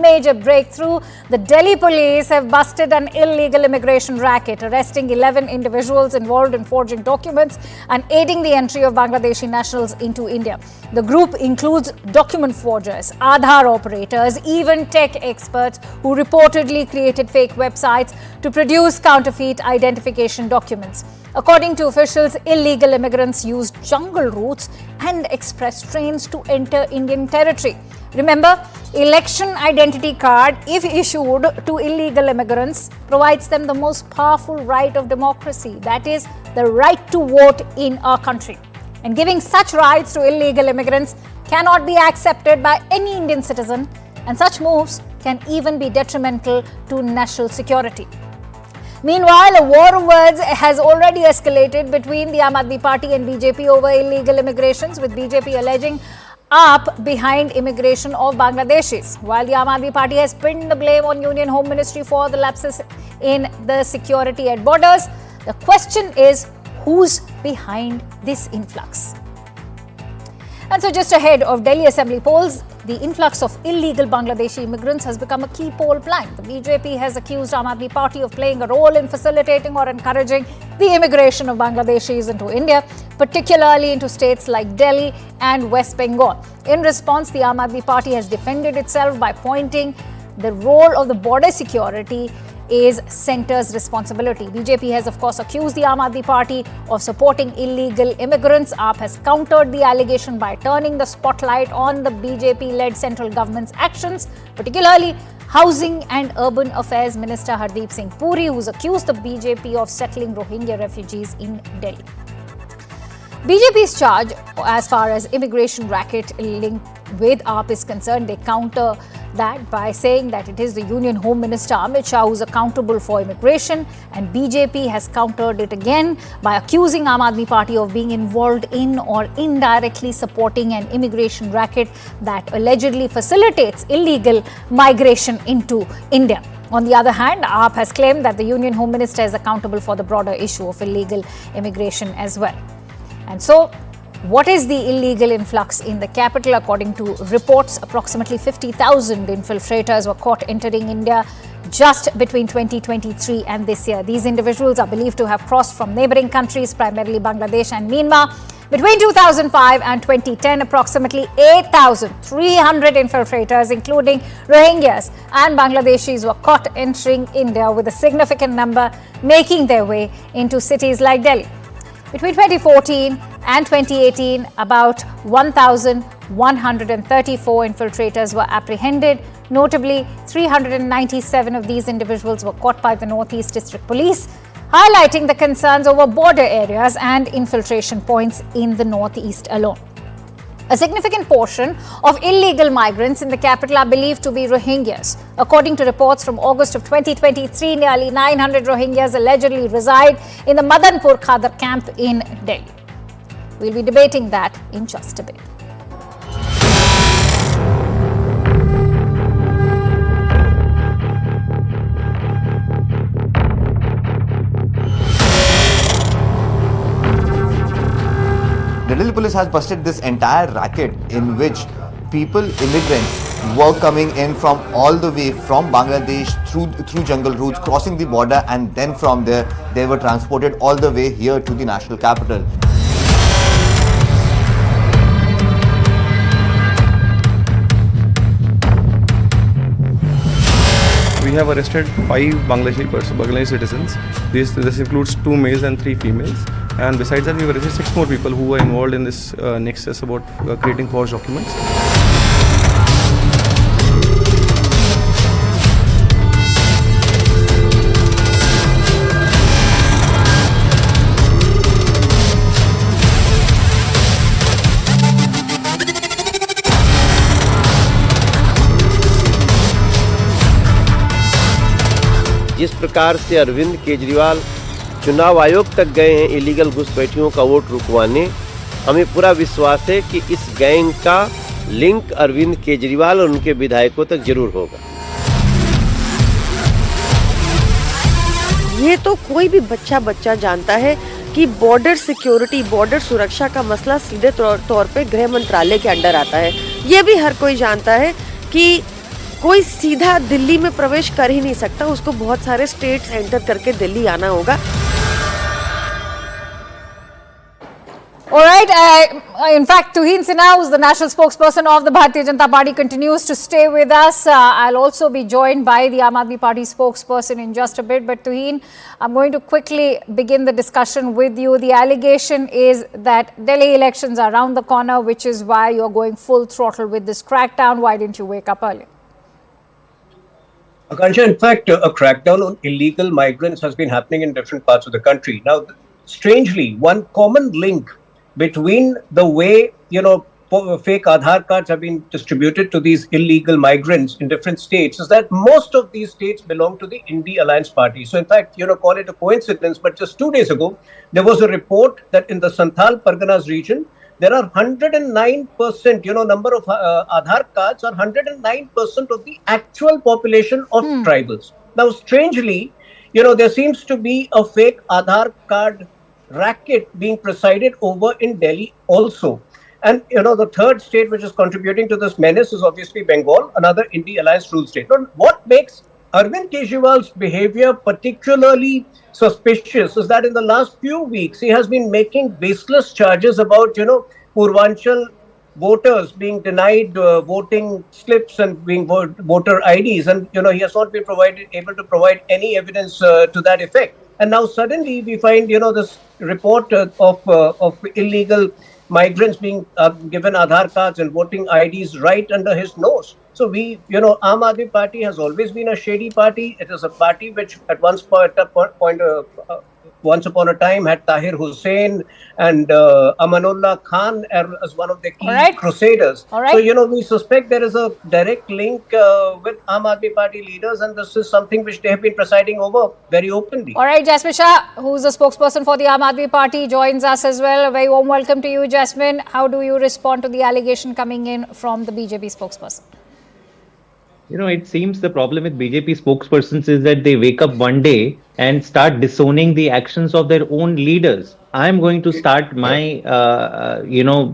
major breakthrough. The Delhi police have busted an illegal immigration racket, arresting 11 individuals involved in forging documents and aiding the entry of Bangladeshi nationals into India. The group includes document forgers, Aadhaar operators, even tech experts who reportedly created fake websites to produce counterfeit identification documents. According to officials, illegal immigrants used jungle routes and express trains to enter Indian territory. Remember, election identity card, if issued to illegal immigrants, provides them the most powerful right of democracy, that is, the right to vote in our country. And giving such rights to illegal immigrants cannot be accepted by any Indian citizen, and such moves can even be detrimental to national security. Meanwhile, a war of words has already escalated between the Aadmi party and BJP over illegal immigrations, with BJP alleging AAP behind immigration of Bangladeshis, while the Aadmi party has pinned the blame on Union Home Ministry for the lapses in the security at borders. The question is, who's behind this influx? And so just ahead of Delhi Assembly polls, the influx of illegal Bangladeshi immigrants has become a key poll plank. The BJP has accused Aadmi party of playing a role in facilitating or encouraging the immigration of Bangladeshis into India, particularly into states like Delhi and West Bengal. In response, the Aadmi party has defended itself by pointing the role of the border security is centre's responsibility. BJP has, of course, accused the Aadmi party of supporting illegal immigrants. AAP has countered the allegation by turning the spotlight on the BJP-led central government's actions, particularly Housing and Urban Affairs Minister Hardeep Singh Puri, who's accused the BJP of settling Rohingya refugees in Delhi. BJP's charge as far as immigration racket link with AAP is concerned, they counter that by saying that it is the Union Home Minister Amit Shah who is accountable for immigration, and BJP has countered it again by accusing Aam Aadmi Party of being involved in or indirectly supporting an immigration racket that allegedly facilitates illegal migration into India. On the other hand, AAP has claimed that the Union Home Minister is accountable for the broader issue of illegal immigration as well. And so, what is the illegal influx in the capital? According to reports, approximately 50,000 infiltrators were caught entering India just between 2023 and this year. These individuals are believed to have crossed from neighboring countries, primarily Bangladesh and Myanmar. Between 2005 and 2010, approximately 8,300 infiltrators, including Rohingyas and Bangladeshis, were caught entering India, with a significant number making their way into cities like Delhi. Between 2014 and 2018, about 1,134 infiltrators were apprehended. Notably, 397 of these individuals were caught by the Northeast District Police, highlighting the concerns over border areas and infiltration points in the Northeast alone. A significant portion of illegal migrants in the capital are believed to be Rohingyas. According to reports from August of 2023, nearly 900 Rohingyas allegedly reside in the Madanpur Khadar camp in Delhi. We'll be debating that in just a bit. The Delhi police has busted this entire racket in which immigrants were coming in from all the way from Bangladesh through jungle routes, crossing the border, and then from there they were transported all the way here to the national capital. We have arrested 5 Bangladeshi citizens. This includes 2 males and 3 females. And besides that, we have arrested 6 more people who were involved in this nexus about creating forged documents. जिस प्रकार से अरविंद केजरीवाल चुनाव आयोग तक गए हैं illegal घुसपैठियों का वोट रुकवाने, हमें पूरा विश्वास है कि इस गैंग का लिंक अरविंद केजरीवाल और उनके विधायकों तक जरूर होगा। ये तो कोई भी बच्चा जानता है कि बॉर्डर सिक्योरिटी, बॉर्डर सुरक्षा का मसला सीधे तौर पे गृह मंत्रालय के अंडर आता है। ये भी हर कोई जानता है कि कोई सीधा दिल्ली में प्रवेश कर ही नहीं सकता, उसको बहुत सारे स्टेट्स एंटर करके दिल्ली आना होगा। All right. In fact, Tuhin Sinha, who's the national spokesperson of the Bharatiya Janata Party, continues to stay with us. I'll also be joined by the Aam Aadmi Party spokesperson in just a bit. But Tuhin, I'm going to quickly begin the discussion with you. The allegation is that Delhi elections are around the corner, which is why you're going full throttle with this crackdown. Why didn't you wake up earlier? Akansha, in fact, a crackdown on illegal migrants has been happening in different parts of the country. Now, strangely, one common link between the way, fake Aadhaar cards have been distributed to these illegal migrants in different states is that most of these states belong to the Indie Alliance Party. So, in fact, call it a coincidence, but just 2 days ago, there was a report that in the Santhal Parganas region, there are 109%, number of Aadhaar cards are 109% of the actual population of tribals. Now, strangely, there seems to be a fake Aadhaar card racket being presided over in Delhi also. And, the third state which is contributing to this menace is obviously Bengal, another Indie Alliance rule state. Now, what makes Arvind Kejriwal's behavior particularly suspicious is that in the last few weeks, he has been making baseless charges about, Purvanchal voters being denied voting slips and being voter IDs. And, he has not been able to provide any evidence to that effect. And now suddenly we find, this report of illegal migrants being given Aadhaar cards and voting IDs right under his nose. So we, Aam Aadmi Party has always been a shady party. It is a party which at once once upon a time had Tahir Hussain and Amanullah Khan as one of the key crusaders. So, we suspect there is a direct link with Aam Aadmi Party leaders, and this is something which they have been presiding over very openly. All right, Jasmine Shah, who's the spokesperson for the Aam Aadmi Party, joins us as well. A very warm welcome to you, Jasmine. How do you respond to the allegation coming in from the BJP spokesperson? It seems the problem with BJP spokespersons is that they wake up one day and start disowning the actions of their own leaders. I'm going to start my,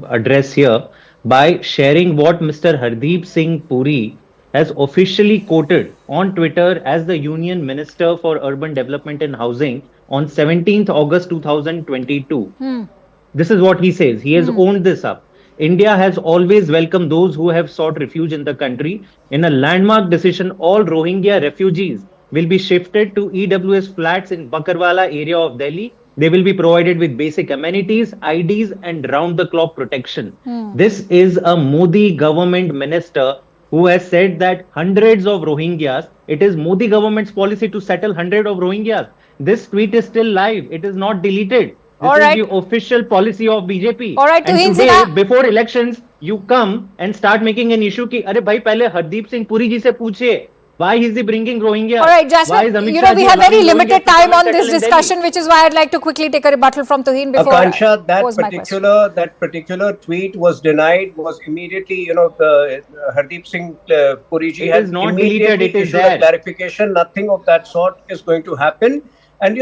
address here by sharing what Mr. Hardeep Singh Puri has officially quoted on Twitter as the Union Minister for Urban Development and Housing on 17th August 2022. This is what he says. He has owned this up. India has always welcomed those who have sought refuge in the country. In a landmark decision, all Rohingya refugees will be shifted to EWS flats in Bakarwala area of Delhi. They will be provided with basic amenities, IDs and round-the-clock protection. This is a Modi government minister who has said that hundreds of Rohingyas, it is Modi government's policy to settle hundreds of Rohingyas. This tweet is still live. It is not deleted. This is the official policy of BJP. All right, and today, before elections, you come and start making an issue ki, "Arey bhai, pehle Hardeep Singh Puri ji se पूछिए, why is he bringing Rohingya?" All right, Jasmine, we have very limited time on this discussion, which is why I'd like to quickly take a rebuttal from Tuhin before Akansha, that particular tweet was denied, was immediately, Hardeep Singh Puri ji has immediately issued a clarification. Nothing of that sort is going to happen. And,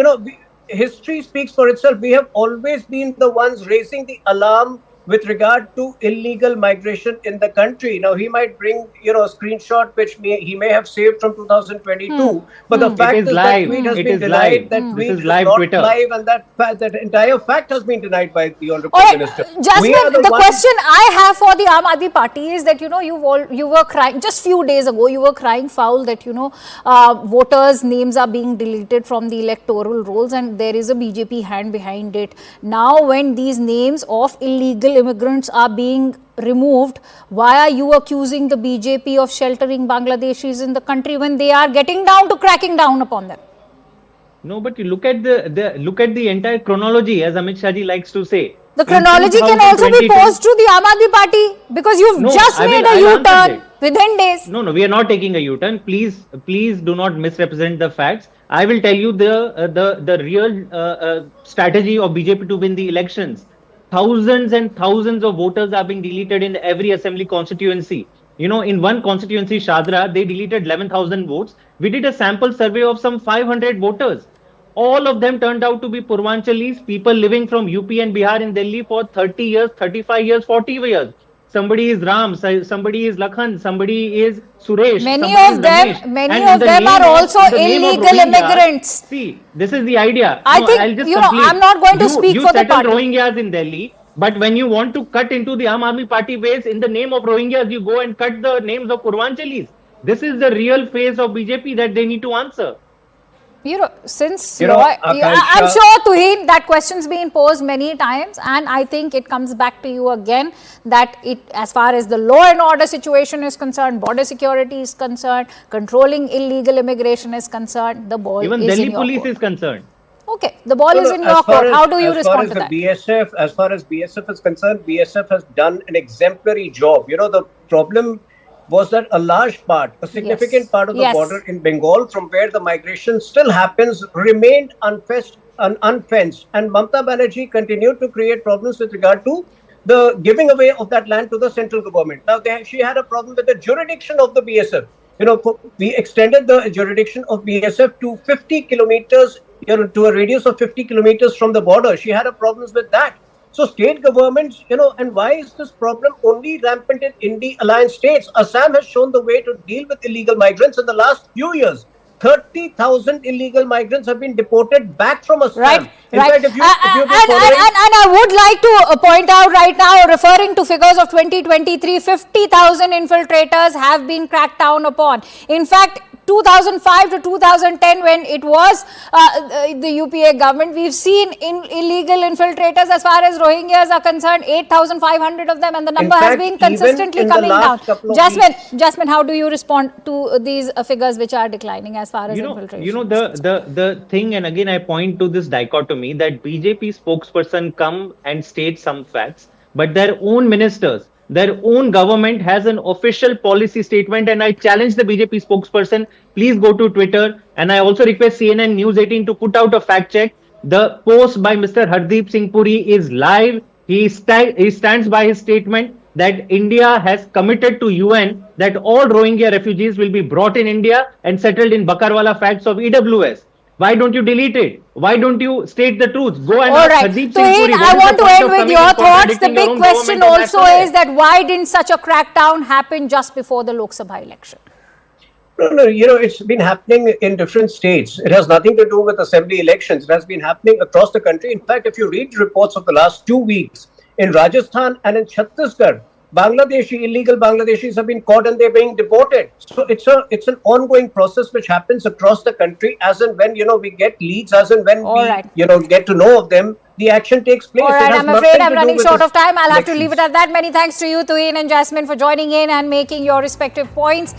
history speaks for itself. We have always been the ones raising the alarm with regard to illegal migration in the country. Now, he might bring, a screenshot which he may have saved from 2022, but the fact is that tweet has been denied. That tweet is not live, and that entire fact has been denied by the Honorable Minister. Jasmine, the question I have for the Aam Aadmi Party is that, you were crying, just few days ago, you were crying foul that, voters' names are being deleted from the electoral rolls and there is a BJP hand behind it. Now, when these names of illegal immigrants are being removed, why are you accusing the BJP of sheltering Bangladeshis in the country when they are getting down to cracking down upon them? No, but you look at the entire chronology, as Amit Shah ji likes to say. The chronology can also be posed to the Aam Aadmi Party because you've just made a U-turn within days. No, we are not taking a U-turn. Please do not misrepresent the facts. I will tell you the real strategy of BJP to win the elections. Thousands and thousands of voters are being deleted in every assembly constituency. In one constituency, Shadra, they deleted 11,000 votes. We did a sample survey of some 500 voters. All of them turned out to be Purvanchalis, people living from UP and Bihar in Delhi for 30 years, 35 years, 40 years. somebody is Ram, somebody is Lakhan, somebody is Suresh. Many somebody of is them, Ramesh. many And in of the them name are of- also in the name of illegal Rohingyas, immigrants. See, this is the idea. I think, I'll just you know, complete. I'm not going to speak you for the settle party. Rohingyas in Delhi, but when you want to cut into the Aam Aadmi Party base in the name of Rohingyas, you go and cut the names of Purvanchalis. This is the real face of BJP that they need to answer. You know, since You know, I'm Akansha- sure, Tuhin, that question's been posed many times, and I think it comes back to you again that as far as the law and order situation is concerned, border security is concerned, controlling illegal immigration is concerned, the ball Even is Delhi in your police court. is concerned. Okay, the ball is in as your far court. as- How do you as far respond as to the that? As far as BSF is concerned, BSF has done an exemplary job. You know, the problem was that a large part, a significant Yes. part of the Yes. border in Bengal, from where the migration still happens, remained unfenced. And Mamata Banerjee continued to create problems with regard to the giving away of that land to the central government. Now, she had a problem with the jurisdiction of the BSF. You know, we extended the jurisdiction of BSF to 50 kilometers, you know, to a radius of 50 kilometers from the border. She had a problems with that. So state governments, you know, and why is this problem only rampant in Indie alliance states? Assam has shown the way to deal with illegal migrants in the last few years. 30,000 illegal migrants have been deported back from Assam. Right, In right. fact, if you've been following, And I would like to point out right now, referring to figures of 2023, 50,000 infiltrators have been cracked down upon. In fact, 2005 to 2010, when it was the UPA government, we've seen illegal infiltrators as far as Rohingyas are concerned, 8,500 of them, and the number has fact, been even consistently in the coming down. last couple of Jasmine, how do you respond to these figures which are declining as far as infiltration? The thing, and again I point to this dichotomy that BJP spokesperson come and state some facts, but their own ministers, their own government has an official policy statement, and I challenge the BJP spokesperson, please go to Twitter, and I also request CNN News18 to put out a fact check. The post by Mr. Hardeep Singh Puri is live. He stands by his statement that India has committed to UN that all Rohingya refugees will be brought in India and settled in Bakarwala flats of EWS. Why don't you delete it? Why don't you state the truth? Go and All ask right. Hardeep Singh Tuhin, Puri. I want to end with your thoughts. The The big question also is that why didn't such a crackdown happen just before the Lok Sabha election? No, you know, it's been happening in different states. It has nothing to do with assembly elections. It has been happening across the country. In fact, if you read reports of the last 2 weeks, in Rajasthan and in Chhattisgarh, illegal Bangladeshis have been caught and they're being deported. So it's an ongoing process which happens across the country as and when, you know, we get leads, as and when you know, get to know of them, the action takes place. All right, I'm afraid I'm running short of time. I'll have to elections. leave it at that. Many thanks to you, Tuhin and Jasmine, for joining in and making your respective points.